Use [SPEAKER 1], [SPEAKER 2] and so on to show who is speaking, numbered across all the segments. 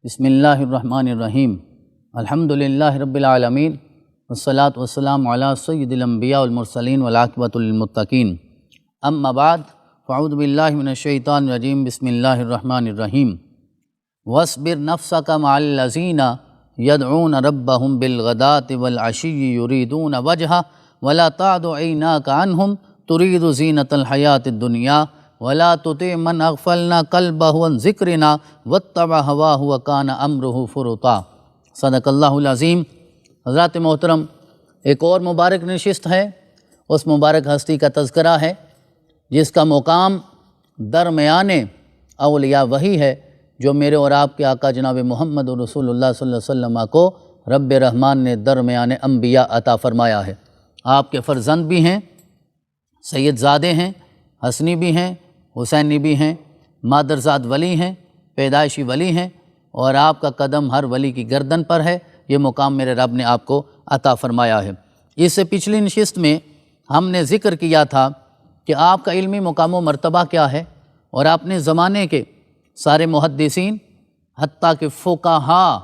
[SPEAKER 1] بسم اللہ الرحمن الرحیم الحمدللہ رب العالمین والصلاة والسلام علی سید الانبیاء والمرسلین والعاقبۃ للمتقین اما بعد فاعوذ باللہ من الشیطان الرجیم بسم اللہ الرحمن الرحیم واصبر نفسک مع الذین یدعون ربهم بالغداة والعشی یریدون وجہہ ولا تعد عیناک عنہم ترید زینۃ الحیاۃ الدنیا ولا تطع من اغفلنا قلبه عن ذکرنا واتبع هواه وکان امرہ فرطا۔ صدق اللہ العظیم۔ حضرات محترم، ایک اور مبارک نشست ہے، اس مبارک ہستی کا تذکرہ ہے جس کا مقام درمیان اولیاء وہی ہے جو میرے اور آپ کے آقا جناب محمد رسول اللہ صلی اللہ علیہ وسلم کو رب رحمان نے درمیان انبیاء عطا فرمایا ہے۔ آپ کے فرزند بھی ہیں، سید زادے ہیں، حسنی بھی ہیں، حسینی بھی ہیں، مادرزاد ولی ہیں، پیدائشی ولی ہیں، اور آپ کا قدم ہر ولی کی گردن پر ہے۔ یہ مقام میرے رب نے آپ کو عطا فرمایا ہے۔ اس سے پچھلی نشست میں ہم نے ذکر کیا تھا کہ آپ کا علمی مقام و مرتبہ کیا ہے، اور اپنے زمانے کے سارے محدثین حتیٰ کہ فقہاء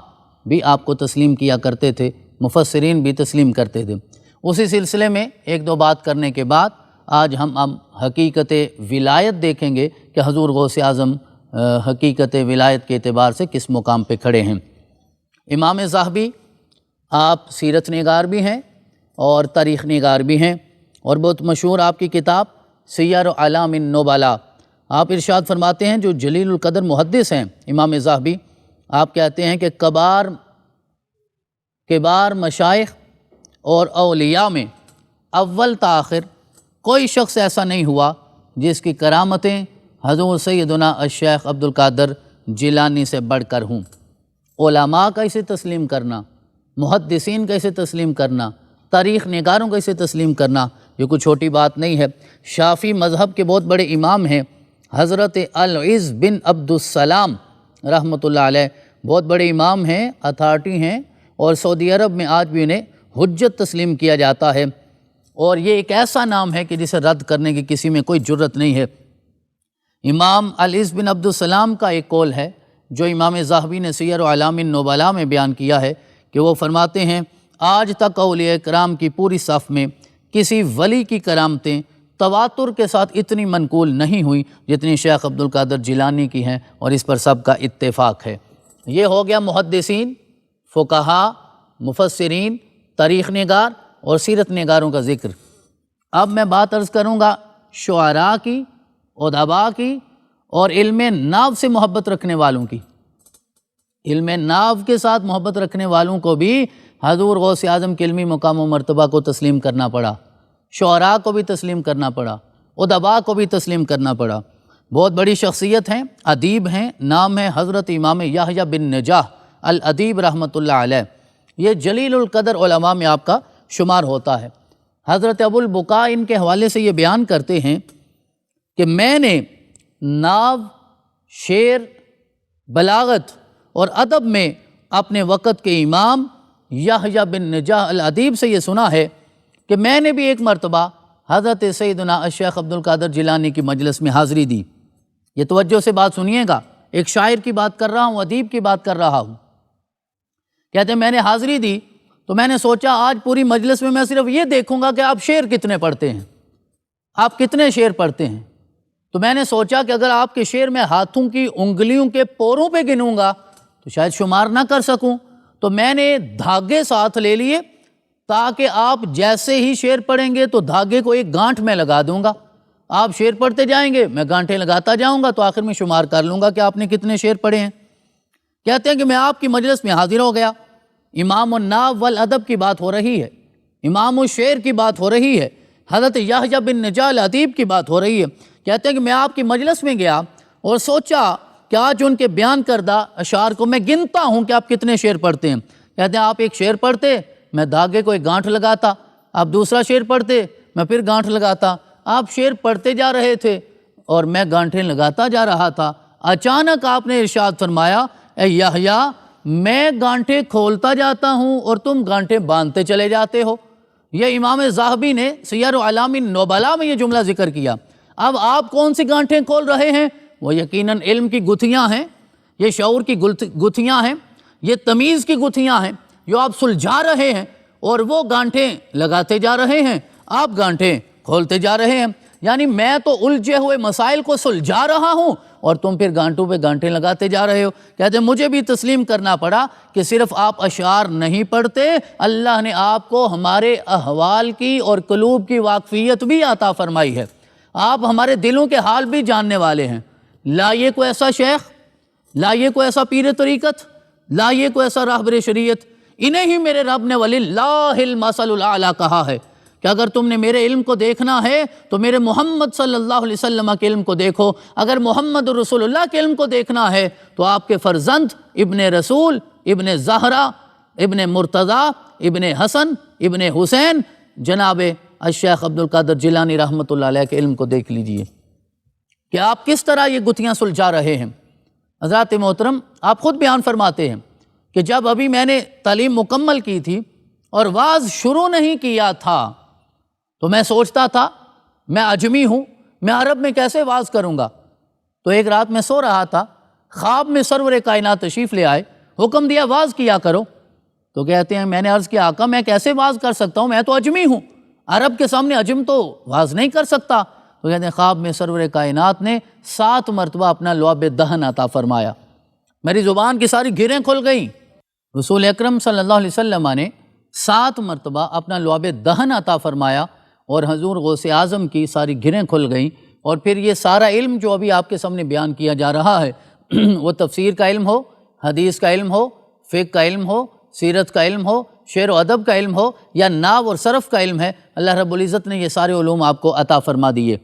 [SPEAKER 1] بھی آپ کو تسلیم کیا کرتے تھے، مفسرین بھی تسلیم کرتے تھے۔ اسی سلسلے میں ایک دو بات کرنے کے بعد آج ہم حقیقت ولایت دیکھیں گے کہ حضور غوث اعظم حقیقت ولایت کے اعتبار سے کس مقام پہ کھڑے ہیں۔ امام ذہبی آپ سیرت نگار بھی ہیں اور تاریخ نگار بھی ہیں، اور بہت مشہور آپ کی کتاب سیر اعلام النبلاء۔ آپ ارشاد فرماتے ہیں جو جلیل القدر محدث ہیں امام ذہبی، آپ کہتے ہیں کہ کبار مشائخ اور اولیاء میں اول تاخر کوئی شخص ایسا نہیں ہوا جس کی کرامتیں حضور سیدنا الشیخ عبد القادر جیلانی سے بڑھ کر ہوں۔ علماء کا اسے تسلیم کرنا، محدثین کا اسے تسلیم کرنا، تاریخ نگاروں کا اسے تسلیم کرنا، یہ کوئی چھوٹی بات نہیں ہے۔ شافعی مذہب کے بہت بڑے امام ہیں حضرت العز بن عبد السلام رحمۃ اللہ علیہ، بہت بڑے امام ہیں، اتھارٹی ہیں، اور سعودی عرب میں آج بھی انہیں حجت تسلیم کیا جاتا ہے، اور یہ ایک ایسا نام ہے کہ جسے رد کرنے کی کسی میں کوئی جرت نہیں ہے۔ امام العز بن عبد السلام کا ایک قول ہے جو امام ذہبی نے سیر اعلام النبلاء میں بیان کیا ہے کہ وہ فرماتے ہیں آج تک اولیاء کرام کی پوری صف میں کسی ولی کی کرامتیں تواتر کے ساتھ اتنی منقول نہیں ہوئی جتنی شیخ عبد القادر جیلانی کی ہیں، اور اس پر سب کا اتفاق ہے۔ یہ ہو گیا محدثین، فقہاء، مفسرین، تاریخ نگار اور سیرت نگاروں کا ذکر۔ اب میں بات عرض کروں گا شعراء کی، ادباء کی، اور علم ناو سے محبت رکھنے والوں کی۔ علم ناو کے ساتھ محبت رکھنے والوں کو بھی حضور غوث اعظم کے علمی مقام و مرتبہ کو تسلیم کرنا پڑا، شعراء کو بھی تسلیم کرنا پڑا، ادباء کو بھی تسلیم کرنا پڑا۔ بہت بڑی شخصیت ہیں، ادیب ہیں، نام ہے حضرت امام یحییٰ بن نجاح الادیب رحمۃ اللہ علیہ۔ یہ جلیل القدر علماء میں آپ کا شمار ہوتا ہے۔ حضرت ابو البقاء ان کے حوالے سے یہ بیان کرتے ہیں کہ میں نے ناو، شعر، بلاغت اور ادب میں اپنے وقت کے امام یحییٰ بن نجاح الادیب سے یہ سنا ہے کہ میں نے بھی ایک مرتبہ حضرت سیدنا الشیخ عبد القادر جیلانی کی مجلس میں حاضری دی۔ یہ توجہ سے بات سنیے گا، ایک شاعر کی بات کر رہا ہوں، ادیب کی بات کر رہا ہوں۔ کہتے ہیں میں نے حاضری دی تو میں نے سوچا آج پوری مجلس میں صرف یہ دیکھوں گا کہ آپ شعر کتنے پڑھتے ہیں، آپ کتنے شعر پڑھتے ہیں۔ تو میں نے سوچا کہ اگر آپ کے شعر میں ہاتھوں کی انگلیوں کے پوروں پہ گنوں گا تو شاید شمار نہ کر سکوں، تو میں نے دھاگے ساتھ لے لیے تاکہ آپ جیسے ہی شعر پڑھیں گے تو دھاگے کو ایک گانٹھ میں لگا دوں گا، آپ شعر پڑھتے جائیں گے، میں گانٹھیں لگاتا جاؤں گا، تو آخر میں شمار کر لوں گا کہ آپ نے کتنے شعر پڑھے ہیں۔ کہتے ہیں کہ میں آپ کی مجلس میں حاضر ہو گیا، امام الناو والادب کی بات ہو رہی ہے، امام الشعر کی بات ہو رہی ہے، حضرت یحییٰ بن نجاح الادیب کی بات ہو رہی ہے۔ کہتے ہیں کہ میں آپ کی مجلس میں گیا اور سوچا کہ آج ان کے بیان کردہ اشعار کو میں گنتا ہوں کہ آپ کتنے شعر پڑھتے ہیں۔ کہتے ہیں آپ ایک شعر پڑھتے، میں دھاگے کو ایک گانٹھ لگاتا، آپ دوسرا شعر پڑھتے، میں پھر گانٹھ لگاتا، آپ شعر پڑھتے جا رہے تھے اور میں گانٹھیں لگاتا جا رہا تھا۔ اچانک آپ نے ارشاد فرمایا اے یحییٰ، میں گانٹھیں کھولتا جاتا ہوں اور تم گانٹھیں باندھتے چلے جاتے ہو۔ یہ امام ذہبی نے سیر اعلام النبلاء میں یہ جملہ ذکر کیا۔ اب آپ کون سی گانٹھیں کھول رہے ہیں؟ وہ یقیناً علم کی گتھیاں ہیں، یہ شعور کی گتھیاں ہیں، یہ تمیز کی گتھیاں ہیں جو آپ سلجھا رہے ہیں، اور وہ گانٹھیں لگاتے جا رہے ہیں، آپ گانٹھیں کھولتے جا رہے ہیں۔ یعنی میں تو الجھے ہوئے مسائل کو سلجھا رہا ہوں اور تم پھر گانٹوں پہ گانٹیں لگاتے جا رہے ہو۔ کہتے ہیں مجھے بھی تسلیم کرنا پڑا کہ صرف آپ اشعار نہیں پڑھتے، اللہ نے آپ کو ہمارے احوال کی اور قلوب کی واقفیت بھی عطا فرمائی ہے، آپ ہمارے دلوں کے حال بھی جاننے والے ہیں۔ لائیے کوئی ایسا شیخ، لائیے کوئی ایسا پیر طریقت، لائیے کوئی ایسا راہبر شریعت، انہیں ہی میرے رب نے وَلِلَّهِ الْمَثَلُ الْأَعْلَىٰ کہا ہے کہ اگر تم نے میرے علم کو دیکھنا ہے تو میرے محمد صلی اللہ علیہ وسلم کے علم کو دیکھو، اگر محمد رسول اللہ کے علم کو دیکھنا ہے تو آپ کے فرزند ابن رسول، ابن زہرا، ابن مرتضیٰ، ابن حسن، ابن حسین، جناب الشیخ عبد القادر جیلانی رحمۃ اللہ علیہ کے علم کو دیکھ لیجئے کہ آپ کس طرح یہ گتھیاں سلجھا رہے ہیں۔ حضرات محترم، آپ خود بیان فرماتے ہیں کہ جب ابھی میں نے تعلیم مکمل کی تھی اور واز شروع نہیں کیا تھا تو میں سوچتا تھا میں عجمی ہوں، میں عرب میں کیسے واز کروں گا۔ تو ایک رات میں سو رہا تھا، خواب میں سرور کائنات تشریف لے آئے، حکم دیا واز کیا کرو۔ تو کہتے ہیں میں نے عرض کیا آقا میں کیسے واز کر سکتا ہوں، میں تو عجمی ہوں، عرب کے سامنے عجم تو واز نہیں کر سکتا۔ تو کہتے ہیں خواب میں سرور کائنات نے 7 مرتبہ اپنا لعاب دہن عطا فرمایا، میری زبان کی ساری گھریں کھل گئیں۔ رسول اکرم صلی اللہ علیہ وسلم نے 7 مرتبہ اپنا لعاب دہن عطا فرمایا اور حضور غوث اعظم کی ساری گھریں کھل گئیں، اور پھر یہ سارا علم جو ابھی آپ کے سامنے بیان کیا جا رہا ہے وہ تفسیر کا علم ہو، حدیث کا علم ہو، فقہ کا علم ہو، سیرت کا علم ہو، شعر و ادب کا علم ہو، یا نحو اور صرف کا علم ہے، اللہ رب العزت نے یہ سارے علوم آپ کو عطا فرما دیے۔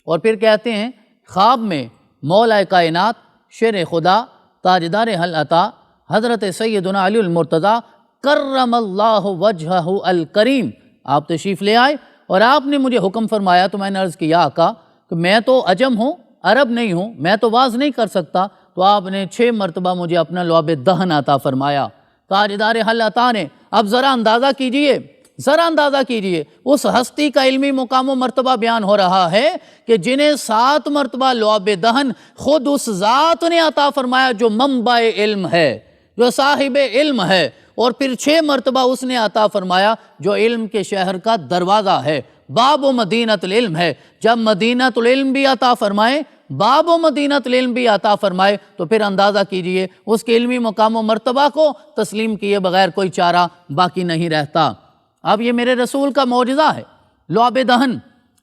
[SPEAKER 1] اور پھر کہتے ہیں خواب میں مولا کائنات، شیر خدا، تاجدار حل عطا، حضرت سیدنا علی المرتضیٰ کرم اللہ وجہہ الکریم آپ تشریف لے آئے، اور آپ نے مجھے حکم فرمایا تو میں نے عرض کیا آقا کہ میں تو عجم ہوں، عرب نہیں ہوں، میں تو واز نہیں کر سکتا۔ تو آپ نے 6 مرتبہ مجھے اپنا لعاب دہن عطا فرمایا، تاجدار حل عطا نے۔ اب ذرا اندازہ کیجئے، ذرا اندازہ کیجئے اس ہستی کا علمی مقام و مرتبہ بیان ہو رہا ہے کہ جنہیں 7 مرتبہ لعاب دہن خود اس ذات نے عطا فرمایا جو منبع علم ہے، جو صاحب علم ہے، اور پھر 6 مرتبہ اس نے عطا فرمایا جو علم کے شہر کا دروازہ ہے، باب و مدینۃ العلم ہے۔ جب مدینۃ العلم بھی عطا فرمائے، باب و مدینۃ العلم بھی عطا فرمائے، تو پھر اندازہ کیجئے اس کے علمی مقام و مرتبہ کو تسلیم کیے بغیر کوئی چارہ باقی نہیں رہتا۔ اب یہ میرے رسول کا معجزہ ہے، لعاب دہن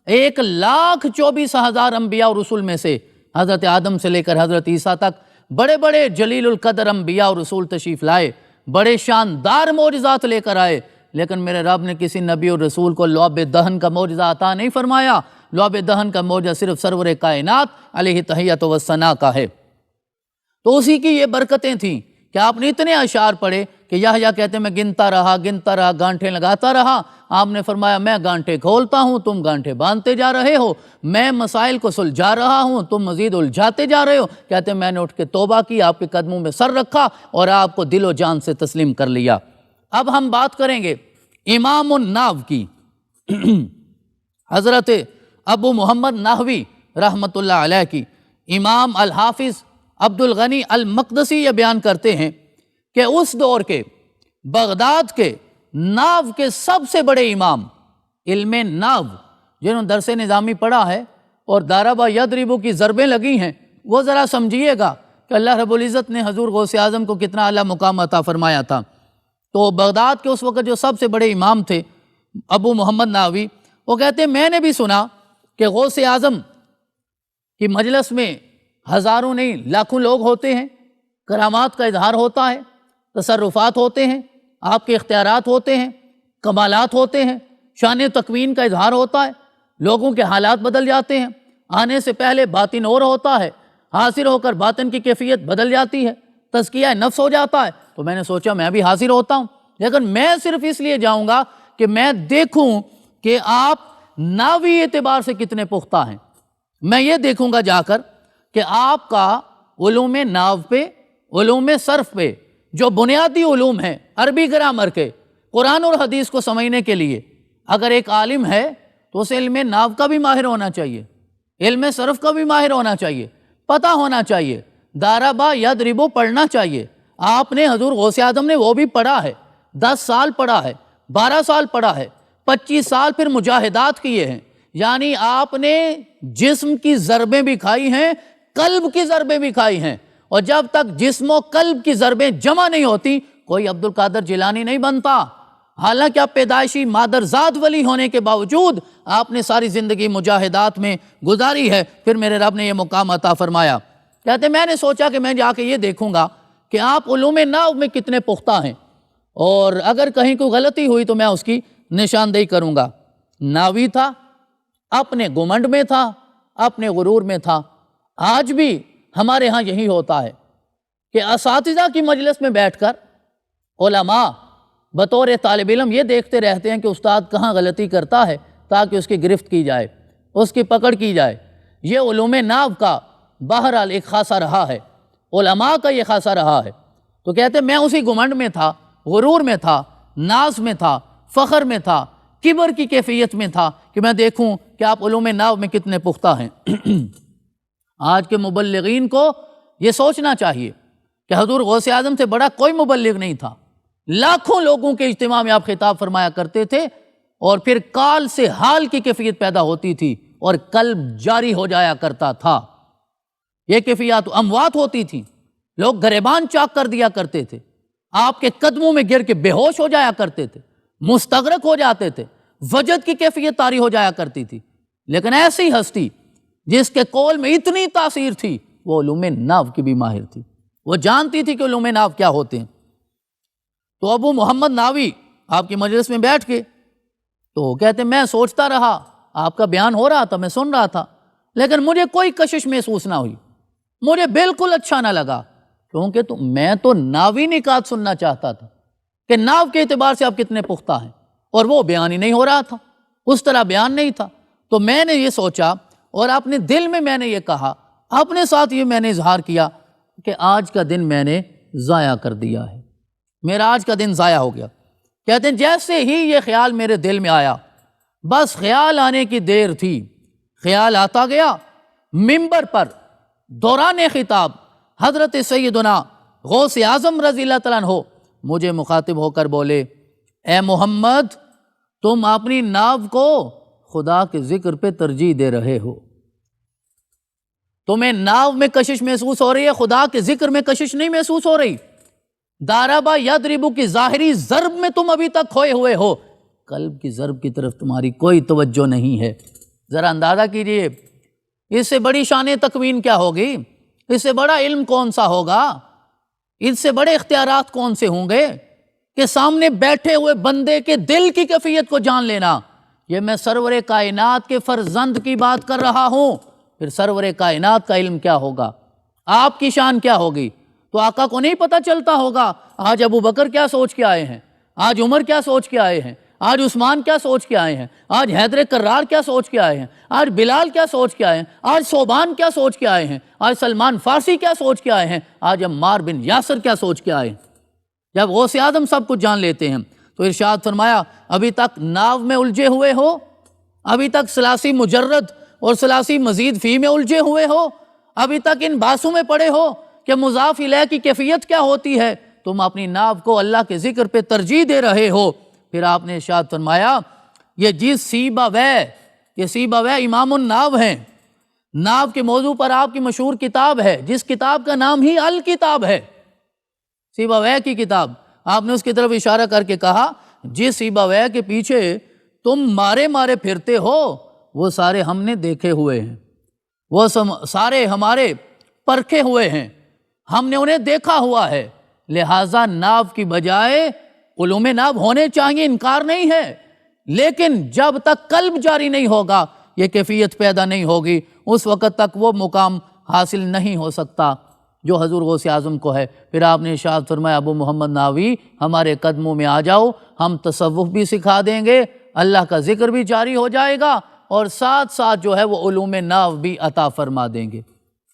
[SPEAKER 1] 1,24,000 انبیاء اور رسول میں سے حضرت آدم سے لے کر حضرت عیسیٰ تک بڑے بڑے جلیل القدر انبیاء اور رسول تشریف لائے، بڑے شاندار معجزات لے کر آئے، لیکن میرے رب نے کسی نبی اور رسول کو لعاب دہن کا معجزہ عطا نہیں فرمایا۔ لعاب دہن کا معجزہ صرف سرور کائنات علیہ تحیۃ و ثنا کا ہے۔ تو اسی کی یہ برکتیں تھیں کہ آپ نے اتنے اشعار پڑھے کہ یحییٰ کہتے ہیں میں گنتا رہا، گانٹھیں لگاتا رہا۔ آپ نے فرمایا میں گانٹھیں کھولتا ہوں، تم گانٹھیں باندھتے جا رہے ہو، میں مسائل کو سلجھا رہا ہوں، تم مزید الجھاتے جا رہے ہو۔ کہتے ہیں میں نے اٹھ کے توبہ کی، آپ کے قدموں میں سر رکھا اور آپ کو دل و جان سے تسلیم کر لیا۔ اب ہم بات کریں گے امام النحو کی، حضرت ابو محمد نحوی رحمۃ اللہ علیہ کی۔ امام الحافظ عبد الغنی المقدسی یہ بیان کرتے ہیں کہ اس دور کے بغداد کے نحو کے سب سے بڑے امام، علم نحو جنہوں نے درس نظامی پڑھا ہے اور داربا یدربو کی ضربیں لگی ہیں، وہ ذرا سمجھیے گا کہ اللہ رب العزت نے حضور غوث اعظم کو کتنا اعلیٰ مقام عطا فرمایا تھا۔ تو بغداد کے اس وقت جو سب سے بڑے امام تھے ابو محمد نحوی، وہ کہتے ہیں میں نے بھی سنا کہ غوث اعظم کی مجلس میں ہزاروں نہیں لاکھوں لوگ ہوتے ہیں، کرامات کا اظہار ہوتا ہے، تصرفات ہوتے ہیں، آپ کے اختیارات ہوتے ہیں، کمالات ہوتے ہیں، شان تکوین کا اظہار ہوتا ہے، لوگوں کے حالات بدل جاتے ہیں، آنے سے پہلے باطن اور ہوتا ہے، حاضر ہو کر باطن کی کیفیت بدل جاتی ہے، تزکیہ نفس ہو جاتا ہے۔ تو میں نے سوچا میں بھی حاضر ہوتا ہوں، لیکن میں صرف اس لیے جاؤں گا کہ میں دیکھوں کہ آپ نحوی اعتبار سے کتنے پختہ ہیں۔ میں یہ دیکھوں گا جا کر کہ آپ کا علوم نحو پہ، علوم صرف پہ جو بنیادی علوم ہیں عربی گرامر کے، قرآن اور حدیث کو سمجھنے کے لیے اگر ایک عالم ہے تو اسے علم نحو کا بھی ماہر ہونا چاہیے، علم صرف کا بھی ماہر ہونا چاہیے، پتہ ہونا چاہیے داربا یدربو پڑھنا چاہیے. آپ نے حضور غوث اعظم نے وہ بھی پڑھا ہے, 10 سال پڑھا ہے, 12 سال پڑھا ہے, 25 سال پھر مجاہدات کیے ہیں. یعنی آپ نے جسم کی ضربیں بھی کھائی ہیں, قلب کی ضربیں بھی کھائی ہیں, اور جب تک جسم و قلب کی ضربیں جمع نہیں ہوتی کوئی عبد القادر جیلانی نہیں بنتا. حالانکہ آپ پیدائشی مادرزاد ولی ہونے کے باوجود آپ نے ساری زندگی مجاہدات میں گزاری ہے, پھر میرے رب نے یہ مقام عطا فرمایا. کہتے میں نے سوچا کہ میں جا کے یہ دیکھوں گا کہ آپ علوم نحو میں کتنے پختہ ہیں, اور اگر کہیں کوئی غلطی ہوئی تو میں اس کی نشاندہی کروں گا. ناوی تھا, اپنے گمنڈ میں تھا, اپنے غرور میں تھا. آج بھی ہمارے ہاں یہی ہوتا ہے کہ اساتذہ کی مجلس میں بیٹھ کر علماء بطور طالب علم یہ دیکھتے رہتے ہیں کہ استاد کہاں غلطی کرتا ہے تاکہ اس کی گرفت کی جائے, اس کی پکڑ کی جائے. یہ علوم نحو کا بہرحال ایک خاصہ رہا ہے, علماء کا یہ خاصہ رہا ہے. تو کہتے میں اسی گمنڈ میں تھا, غرور میں تھا, ناز میں تھا, فخر میں تھا, کبر کی کیفیت میں تھا کہ میں دیکھوں کہ آپ علوم نحو میں کتنے پختہ ہیں. آج کے مبلغین کو یہ سوچنا چاہیے کہ حضور غوث اعظم سے بڑا کوئی مبلغ نہیں تھا. لاکھوں لوگوں کے اجتماع میں آپ خطاب فرمایا کرتے تھے, اور پھر کال سے حال کی کیفیت پیدا ہوتی تھی اور قلب جاری ہو جایا کرتا تھا. یہ کیفیات اموات ہوتی تھیں, لوگ گریبان چاک کر دیا کرتے تھے, آپ کے قدموں میں گر کے بے ہوش ہو جایا کرتے تھے, مستغرق ہو جاتے تھے, وجد کی کیفیت طاری ہو جایا کرتی تھی. لیکن ایسی ہستی جس کے قول میں اتنی تاثیر تھی وہ علوم نحو کی بھی ماہر تھی, وہ جانتی تھی کہ علوم نحو کیا ہوتے ہیں. تو ابو محمد ناوی آپ کی مجلس میں بیٹھ کے تو کہتے میں سوچتا رہا, آپ کا بیان ہو رہا تھا, میں سن رہا تھا, لیکن مجھے کوئی کشش محسوس نہ ہوئی, مجھے بالکل اچھا نہ لگا, کیونکہ میں تو ناوی نکات سننا چاہتا تھا کہ نحو کے اعتبار سے آپ کتنے پختہ ہیں, اور وہ بیان ہی نہیں ہو رہا تھا, اس طرح بیان نہیں تھا. تو میں نے یہ سوچا اور اپنے دل میں نے یہ کہا, اپنے ساتھ یہ میں نے اظہار کیا کہ آج کا دن میں نے ضائع کر دیا ہے, میرا آج کا دن ضائع ہو گیا. کہتے ہیں جیسے ہی یہ خیال میرے دل میں آیا, بس خیال آنے کی دیر تھی, خیال آتا گیا. منبر پر دوران خطاب حضرت سیدنا غوث اعظم رضی اللہ تعالیٰ عنہ مجھے مخاطب ہو کر بولے, اے محمد تم اپنی ناو کو خدا کے ذکر پہ ترجیح دے رہے ہو, تمہیں ناو میں کشش محسوس ہو رہی ہے, خدا کے ذکر میں کشش نہیں محسوس ہو رہی. داربا یدربو کی ظاہری ضرب میں تم ابھی تک کھوئے ہوئے ہو, قلب کی ضرب کی طرف تمہاری کوئی توجہ نہیں ہے. ذرا اندازہ کیجئے اس سے بڑی شان تکوین کیا ہوگی, اس سے بڑا علم کون سا ہوگا, اس سے بڑے اختیارات کون سے ہوں گے کہ سامنے بیٹھے ہوئے بندے کے دل کی کیفیت کو جان لینا. یہ میں سرور کائنات کے فرزند کی بات کر رہا ہوں, پھر سرور کائنات کا علم کیا ہوگا, آپ کی شان کیا ہوگی. تو آقا کو نہیں پتہ چلتا ہوگا آج ابو بکر کیا سوچ کے آئے ہیں, آج عمر کیا سوچ کے آئے ہیں, آج عثمان کیا سوچ کے آئے ہیں, آج حیدر کرار کیا سوچ کے آئے ہیں, آج بلال کیا سوچ کے آئے ہیں, آج صوبان کیا سوچ کے آئے ہیں, آج سلمان فارسی کیا سوچ کے آئے ہیں, آج عمار بن یاسر کیا سوچ کے آئے ہیں. جب غوث اعظم سب کچھ جان لیتے ہیں تو ارشاد فرمایا ابھی تک ناو میں الجھے ہوئے ہو, ابھی تک ثلاثی مجرد اور ثلاثی مزید فی میں الجھے ہوئے ہو, ابھی تک ان باسوں میں پڑے ہو کہ مضاف الیہ کی کیفیت کیا ہوتی ہے, تم اپنی ناو کو اللہ کے ذکر پہ ترجیح دے رہے ہو. پھر آپ نے ارشاد فرمایا یہ جس سیبویہ, یہ سیبویہ امام الناو ہیں, ناو کے موضوع پر آپ کی مشہور کتاب ہے جس کتاب کا نام ہی الکتاب ہے, سیبویہ کی کتاب. آپ نے اس کی طرف اشارہ کر کے کہا جس سیبویہ کے پیچھے تم مارے مارے پھرتے ہو وہ سارے ہم نے دیکھے ہوئے ہیں, وہ سارے ہمارے پرکھے ہوئے ہیں, ہم نے انہیں دیکھا ہوا ہے, لہٰذا ناو کی بجائے علوم ناو ہونے چاہیے, انکار نہیں ہے, لیکن جب تک قلب جاری نہیں ہوگا, یہ کیفیت پیدا نہیں ہوگی, اس وقت تک وہ مقام حاصل نہیں ہو سکتا جو حضور غوث اعظم کو ہے. پھر آپ نے ارشاد فرمایا ابو محمد ناوی ہمارے قدموں میں آ جاؤ, ہم تصوف بھی سکھا دیں گے, اللہ کا ذکر بھی جاری ہو جائے گا, اور ساتھ ساتھ جو ہے وہ علوم ناو بھی عطا فرما دیں گے.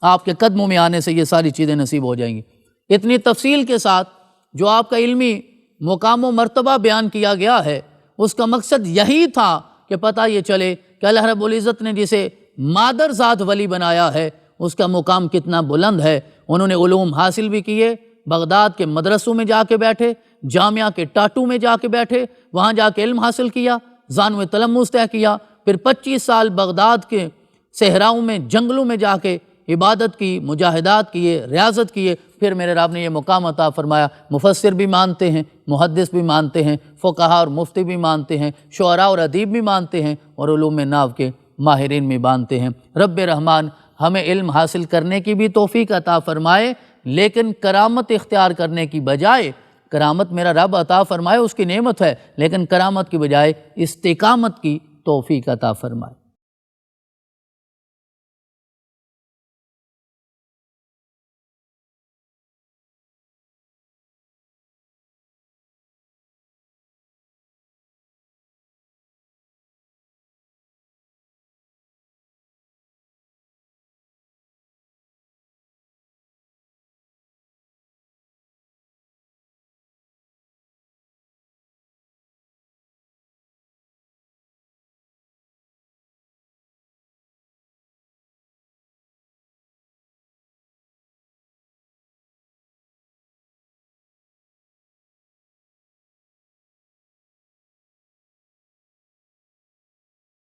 [SPEAKER 1] آپ کے قدموں میں آنے سے یہ ساری چیزیں نصیب ہو جائیں گی. اتنی تفصیل کے ساتھ جو آپ کا علمی مقام و مرتبہ بیان کیا گیا ہے, اس کا مقصد یہی تھا کہ پتہ یہ چلے کہ اللہ رب العزت نے جسے مادرزاد ولی بنایا ہے اس کا مقام کتنا بلند ہے, انہوں نے علوم حاصل بھی کیے، بغداد کے مدرسوں میں جا کے بیٹھے، جامعہ کے ٹاٹو میں جا کے بیٹھے، وہاں جا کے علم حاصل کیا، ذانو تلمذ طے کیا، پھر 25 سال بغداد کے صحراؤں میں جنگلوں میں جا کے عبادت کی، مجاہدات کیے، ریاضت کیے، پھر میرے رب نے یہ مقام عطا فرمایا۔ مفسر بھی مانتے ہیں، محدث بھی مانتے ہیں، فقہاء اور مفتی بھی مانتے ہیں، شعراء اور ادیب بھی مانتے ہیں، اور علوم نحو کے ماہرین بھی مانتے ہیں۔ رب رحمان ہمیں علم حاصل کرنے کی بھی توفیق عطا فرمائے، لیکن کرامت اختیار کرنے کی بجائے، کرامت میرا رب عطا فرمائے اس کی نعمت ہے، لیکن کرامت کی بجائے استقامت کی توفیق عطا فرمائے۔